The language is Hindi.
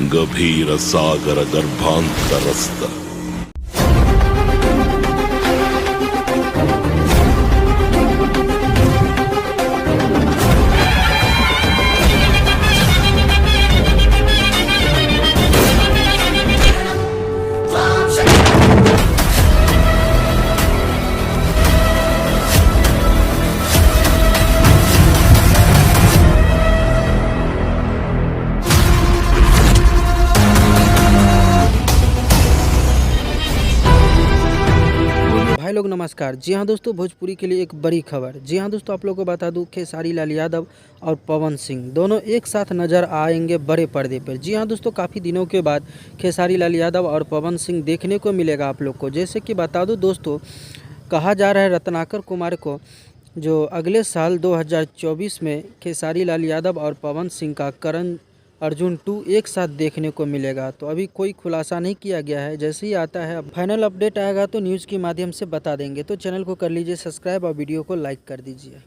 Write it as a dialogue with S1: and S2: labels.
S1: गभीर सागर गर्भांतरस्थ।
S2: भाई लोग नमस्कार। जी हाँ दोस्तों, भोजपुरी के लिए एक बड़ी खबर। जी हाँ दोस्तों, आप लोगों को बता दूं, खेसारी लाल यादव और पवन सिंह दोनों एक साथ नज़र आएंगे बड़े पर्दे पर। जी हाँ दोस्तों, काफ़ी दिनों के बाद खेसारी लाल यादव और पवन सिंह देखने को मिलेगा आप लोग को। जैसे कि बता दूं दोस्तों, कहा जा रहा है रत्नाकर कुमार को जो अगले साल 2024 में खेसारी लाल यादव और पवन सिंह का करण अर्जुन 2 एक साथ देखने को मिलेगा। तो अभी कोई खुलासा नहीं किया गया है। जैसे ही आता है फाइनल अपडेट आएगा तो न्यूज़ के माध्यम से बता देंगे। तो चैनल को कर लीजिए सब्सक्राइब और वीडियो को लाइक कर दीजिए।